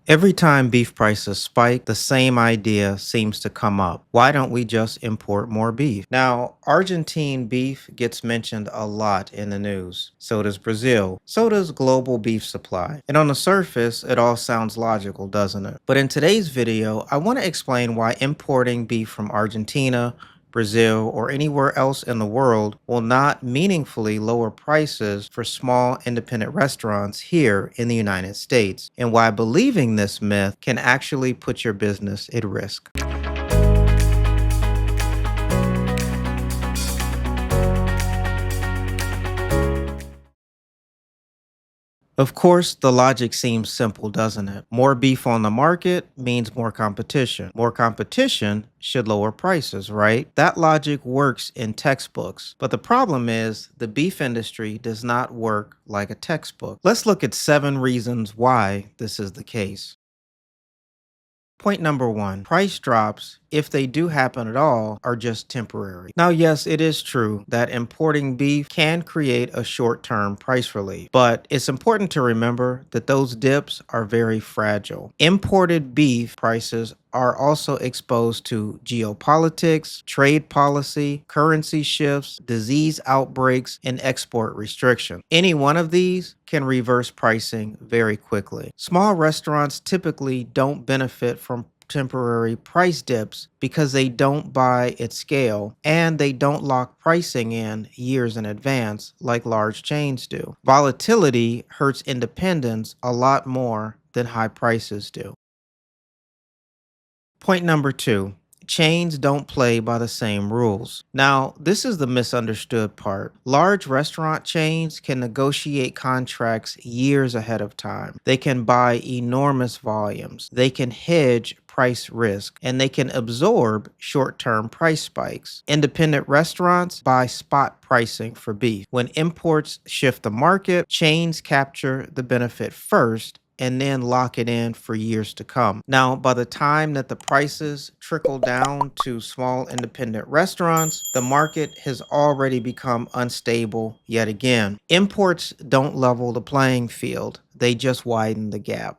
Every time beef prices spike, the same idea seems to come up. Why don't we just import more beef? Now, Argentine beef gets mentioned a lot in the news. So does Brazil. So does global beef supply. And on the surface, it all sounds logical, doesn't it? But in today's video, I want to explain why importing beef from Argentina, Brazil, or anywhere else in the world will not meaningfully lower prices for small independent restaurants here in the United States, and why believing this myth can actually put your business at risk. Of course, the logic seems simple, doesn't it? More beef on the market means more competition. More competition should lower prices, right? That logic works in textbooks. But the problem is the beef industry does not work like a textbook. Let's look at 7 reasons why this is the case. Point number 1, price drops, if they do happen at all, are just temporary. Now, yes, it is true that importing beef can create a short-term price relief, but it's important to remember that those dips are very fragile. Imported beef prices are also exposed to geopolitics, trade policy, currency shifts, disease outbreaks, and export restriction. Any one of these can reverse pricing very quickly. Small restaurants typically don't benefit from temporary price dips because they don't buy at scale and they don't lock pricing in years in advance like large chains do. Volatility hurts independents a lot more than high prices do. Point number 2, chains don't play by the same rules. Now, this is the misunderstood part. Large restaurant chains can negotiate contracts years ahead of time. They can buy enormous volumes. They can hedge price risk, and they can absorb short-term price spikes. Independent restaurants buy spot pricing for beef. When imports shift the market, chains capture the benefit first and then lock it in for years to come. Now, by the time that the prices trickle down to small independent restaurants, the market has already become unstable yet again. Imports don't level the playing field, they just widen the gap.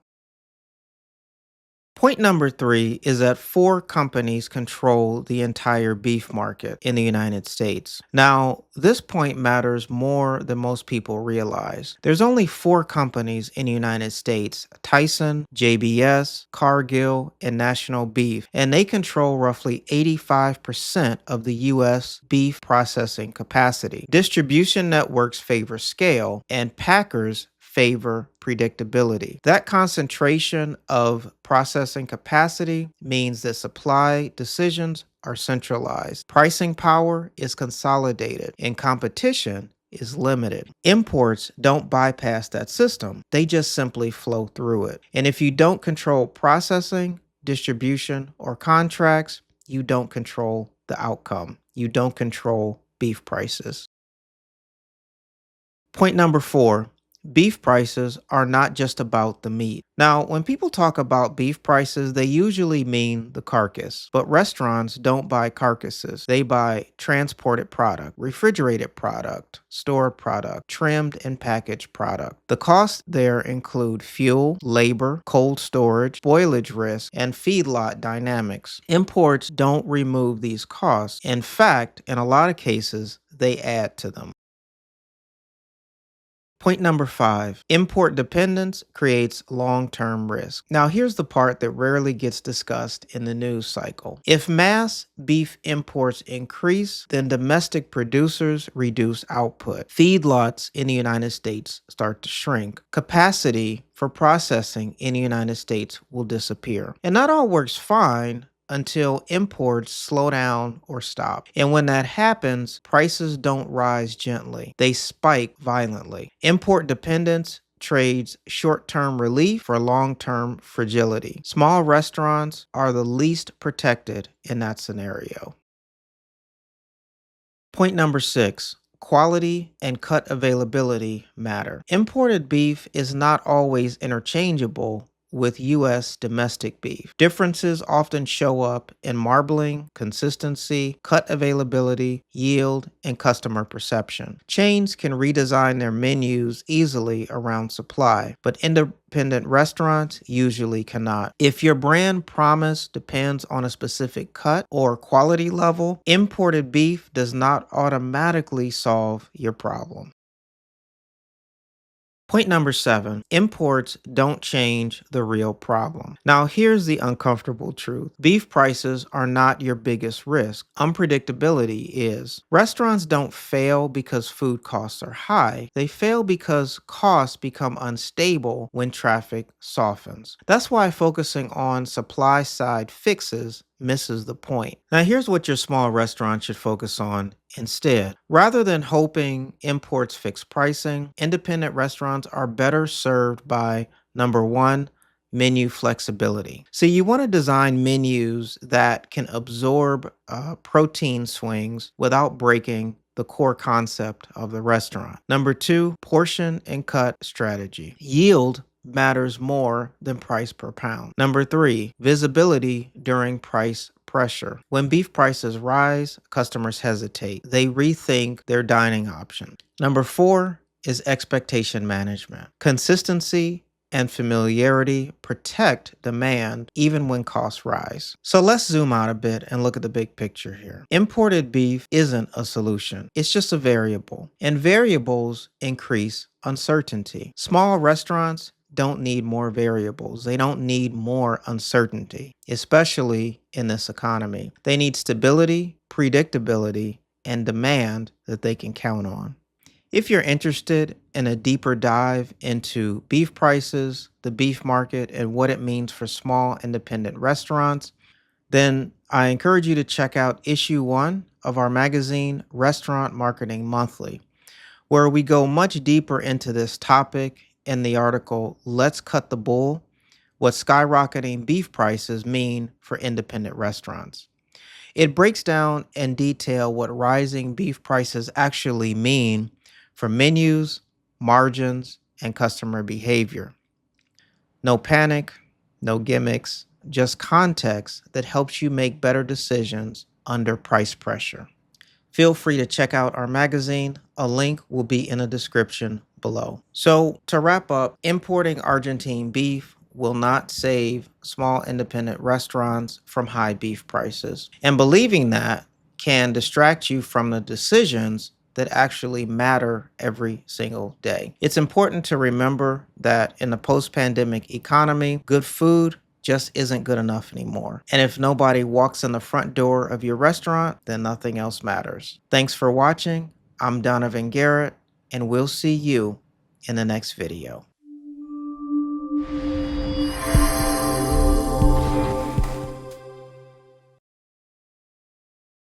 Point number 3 is that 4 companies control the entire beef market in the United States. Now, this point matters more than most people realize. There's only 4 companies in the United States: Tyson, JBS, Cargill, and National Beef, and they control roughly 85% of the U.S. beef processing capacity. Distribution networks favor scale, and packers favor predictability. That concentration of processing capacity means that supply decisions are centralized. Pricing power is consolidated and competition is limited. Imports don't bypass that system. They just simply flow through it. And if you don't control processing, distribution, or contracts, you don't control the outcome. You don't control beef prices. Point number 4, beef prices are not just about the meat. Now, when people talk about beef prices, they usually mean the carcass. But restaurants don't buy carcasses. They buy transported product, refrigerated product, stored product, trimmed and packaged product. The costs there include fuel, labor, cold storage, spoilage risk, and feedlot dynamics. Imports don't remove these costs. In fact, in a lot of cases, they add to them. Point number 5, import dependence creates long-term risk. Now, here's the part that rarely gets discussed in the news cycle. If mass beef imports increase, then domestic producers reduce output. Feedlots in the United States start to shrink. Capacity for processing in the United States will disappear. And that all works fine until imports slow down or stop. And when that happens, prices don't rise gently. They spike violently. Import dependence trades short-term relief for long-term fragility. Small restaurants are the least protected in that scenario. Point number 6, quality and cut availability matter. Imported beef is not always interchangeable with U.S. domestic beef. Differences often show up in marbling, consistency, cut availability, yield, and customer perception. Chains can redesign their menus easily around supply, but independent restaurants usually cannot. If your brand promise depends on a specific cut or quality level, imported beef does not automatically solve your problem. Point number 7, imports don't change the real problem. Now, here's the uncomfortable truth. Beef prices are not your biggest risk. Unpredictability is. Restaurants don't fail because food costs are high. They fail because costs become unstable when traffic softens. That's why focusing on supply side fixes misses the point. Now, here's what your small restaurant should focus on instead. Rather than hoping imports fix pricing, independent restaurants are better served by number one, menu flexibility. So, you want to design menus that can absorb protein swings without breaking the core concept of the restaurant. Number two, portion and cut strategy. Yield matters more than price per pound. Number three, visibility during price pressure. When beef prices rise, customers hesitate. They rethink their dining options. Number four is expectation management. Consistency and familiarity protect demand even when costs rise. So let's zoom out a bit and look at the big picture here. Imported beef isn't a solution, it's just a variable, and variables increase uncertainty. Small restaurants don't need more variables. They don't need more uncertainty, especially in this economy. They need stability, predictability, and demand that they can count on. If you're interested in a deeper dive into beef prices, the beef market, and what it means for small independent restaurants, then I encourage you to check out issue 1 of our magazine, Restaurant Marketing Monthly, where we go much deeper into this topic in the article, Let's Cut the Bull, What Skyrocketing Beef Prices Mean for Independent Restaurants. It breaks down in detail what rising beef prices actually mean for menus, margins, and customer behavior. No panic, no gimmicks, just context that helps you make better decisions under price pressure. Feel free to check out our magazine. A link will be in the description below. So, to wrap up, importing Argentine beef will not save small independent restaurants from high beef prices. And believing that can distract you from the decisions that actually matter every single day. It's important to remember that in the post-pandemic economy, good food just isn't good enough anymore. And if nobody walks in the front door of your restaurant, then nothing else matters. Thanks for watching. I'm Donovan Garrett, and we'll see you in the next video.